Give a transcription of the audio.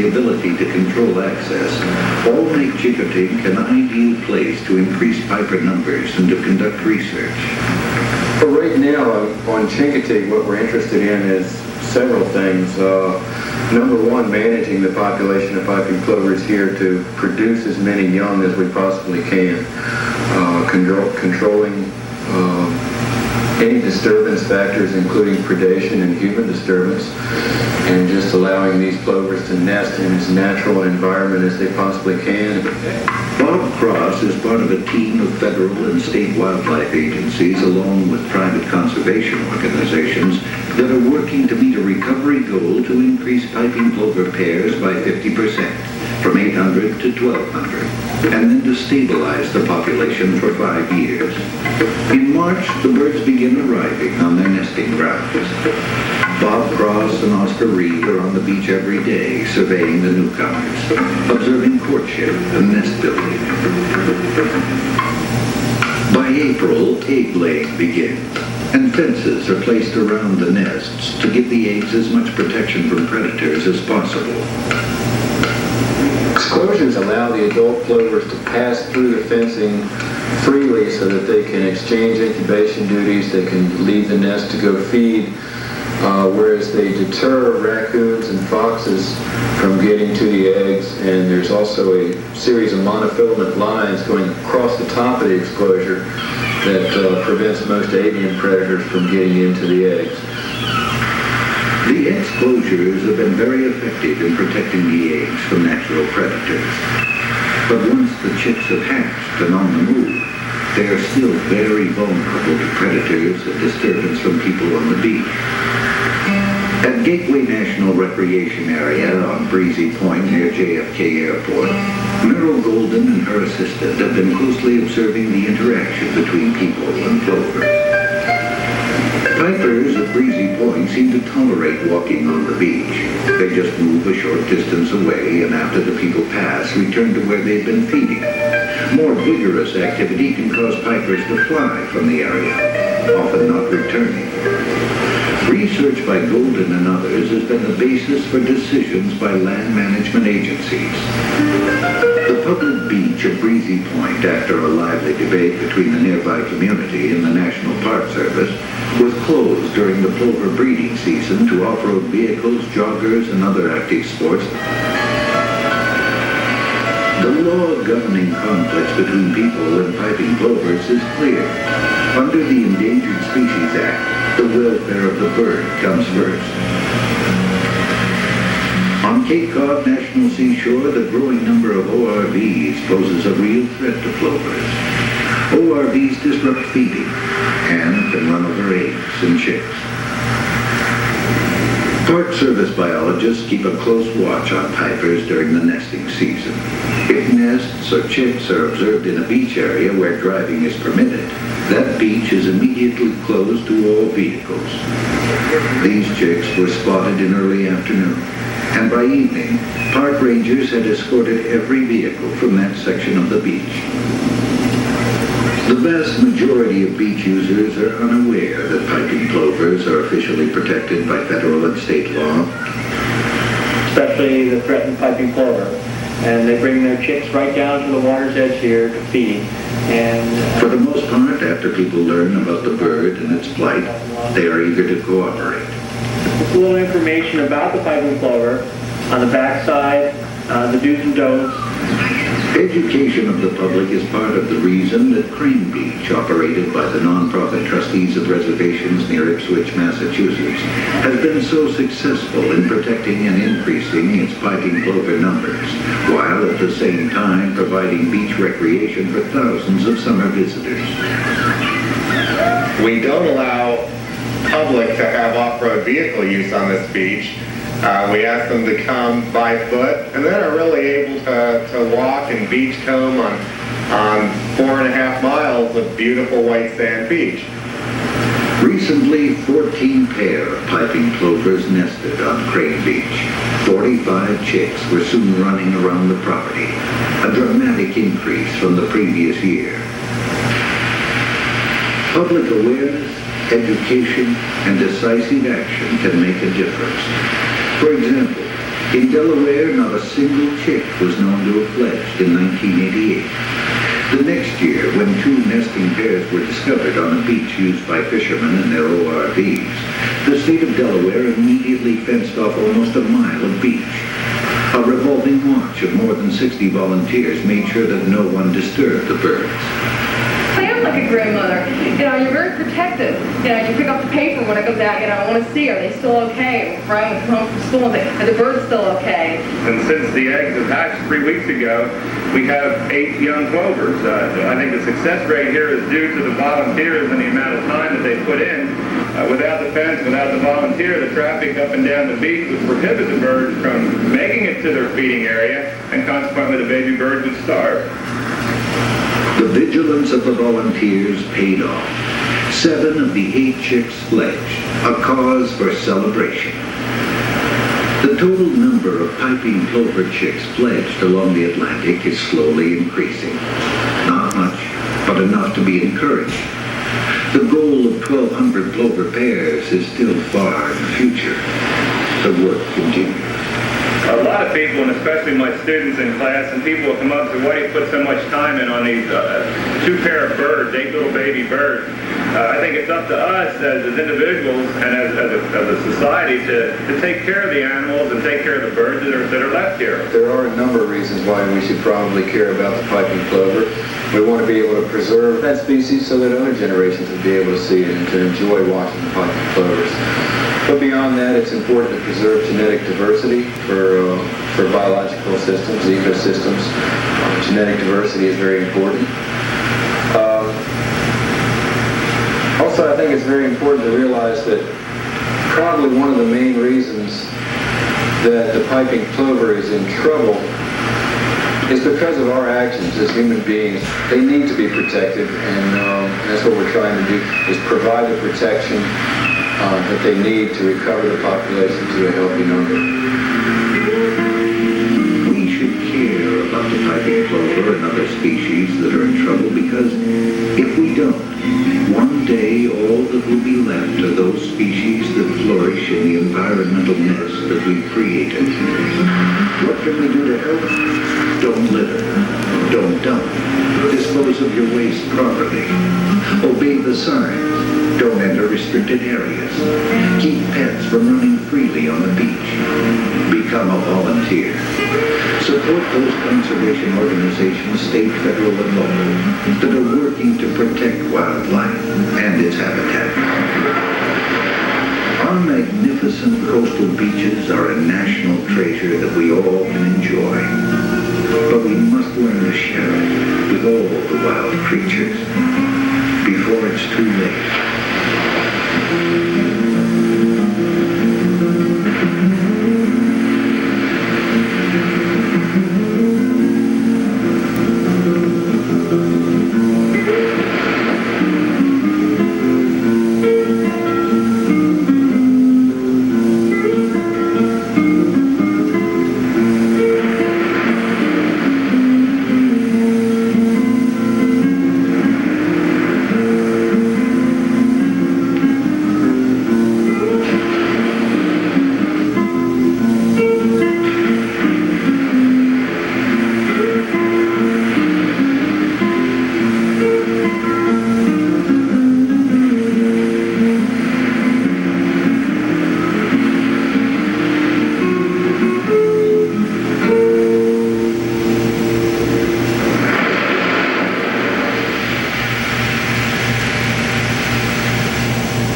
the ability to control access, all make Chickatink an ideal place to increase piper numbers and to conduct research. But right now on Chincoteague, what we're interested in is several things. Number one, managing the population of piping plovers here to produce as many young as we possibly can. Controlling any disturbance factors, including predation and human disturbance, and just allowing these plovers to nest in as natural an environment as they possibly can. Bob Cross is part of a team of federal and state wildlife agencies, along with private conservation organizations, that are working to meet a recovery goal to increase piping plover pairs by 50%, from 800 to 1,200, and then to stabilize the population for 5 years. In March, the birds begin arriving on their nesting grounds. Bob Cross and Oscar Reed are on the beach every day, surveying the newcomers, observing courtship and nest building. By April, egg laying begins, and fences are placed around the nests to give the eggs as much protection from predators as possible. Exclusions allow the adult plovers to pass through the fencing freely so that they can exchange incubation duties, they can leave the nest to go feed, whereas they deter raccoons and foxes from getting to the eggs, and there's also a series of monofilament lines going across the top of the exclosure that prevents most avian predators from getting into the eggs. The egg closures have been very effective in protecting the eggs from natural predators. But once the chicks have hatched and on the move, they are still very vulnerable to predators and disturbance from people on the beach. At Gateway National Recreation Area on Breezy Point near JFK Airport, Merrill Golden and her assistant have been closely observing the interaction between people and plovers. Pipers at Breezy Point seem to tolerate walking on the beach. They just move a short distance away, and after the people pass, return to where they've been feeding. More vigorous activity can cause pipers to fly from the area, often not returning. Research by Golden and others has been the basis for decisions by land management agencies. The public beach of Breezy Point, after a lively debate between the nearby community and the National Park Service, was closed during the plover breeding season to off-road vehicles, joggers, and other active sports. The law governing conflicts between people and piping plovers is clear. Under the Endangered Species Act, the welfare of the bird comes first. On Cape Cod National Seashore, the growing number of ORVs poses a real threat to plovers. ORVs disrupt feeding and can run over eggs and chicks. Park Service biologists keep a close watch on pipers during the nesting season. If nests or chicks are observed in a beach area where driving is permitted, that beach is immediately closed to all vehicles. These chicks were spotted in early afternoon, and by evening, park rangers had escorted every vehicle from that section of the beach. The vast majority of beach users are unaware that piping plovers are officially protected by federal and state law. Especially the threatened piping plover. And they bring their chicks right down to the water's edge here to feed. And for the most part, after people learn about the bird and its plight, they are eager to cooperate. A little information about the piping plover on the backside, the do's and don'ts. Education of the public is part of the reason that Crane Beach, operated by the nonprofit trustees of reservations near Ipswich, Massachusetts, has been so successful in protecting and increasing its piping plover numbers, while at the same time providing beach recreation for thousands of summer visitors. We don't allow public to have off-road vehicle use on this beach. We ask them to come by foot, and then are really able to walk and beach comb on 4.5 miles of beautiful white sand beach. Recently, 14 pair of piping plovers nested on Crane Beach. 45 chicks were soon running around the property, a dramatic increase from the previous year. Public awareness, education, and decisive action can make a difference. For example, In Delaware, not a single chick was known to have fledged in 1988. The next year, when 2 nesting pairs were discovered on a beach used by fishermen in their ORVs, the state of Delaware immediately fenced off almost a mile of beach. A revolving watch of more than 60 volunteers made sure that no one disturbed the birds. I am like a grandmother. You're very protective. You pick up the paper when it goes out, I want to see, are they still okay? Brian would come home from school and say, are the birds still okay? And since the eggs have hatched 3 weeks ago, we have 8 young plovers. I think the success rate here is due to the volunteers and the amount of time that they put in. Without the fence, without the volunteer, the traffic up and down the beach would prohibit the birds from making it to their feeding area, and consequently the baby birds would starve. The vigilance of the volunteers paid off. 7 of the 8 chicks fledged, a cause for celebration. The total number of piping plover chicks fledged along the Atlantic is slowly increasing. Not much, but enough to be encouraged. The goal of 1,200 plover pairs is still far in the future. The work continues. A lot of people, and especially my students in class, and people will come up and say, why do you put so much time in on these 2 pair of birds, 8 little baby birds? I think it's up to us as individuals and as a society to take care of the animals and take care of the birds that are left here. There are a number of reasons why we should probably care about the piping plover. We want to be able to preserve that species so that other generations will be able to see it and to enjoy watching the piping plovers. But beyond that, it's important to preserve genetic diversity for biological systems, ecosystems. Genetic diversity is very important. Also, I think it's very important to realize that probably one of the main reasons that the piping plover is in trouble is because of our actions as human beings. They need to be protected, and that's what we're trying to do, is provide the protection that they need to recover the population to a healthy number. We should care about the piping plover and other species that are in trouble, because if we don't, one day all that will be left are those species that flourish in the environmental nest that we've created. What can we do to help? Don't litter. Don't dump. Dispose of your waste properly. Obey the signs. Don't enter restricted areas. Keep pets from running freely on the beach. Become a volunteer. Support those conservation organizations, state, federal, and local, that are working to protect wildlife and its habitat. Our magnificent coastal beaches are a national treasure that we all can enjoy. But we must learn to share it with all the wild creatures before it's too late.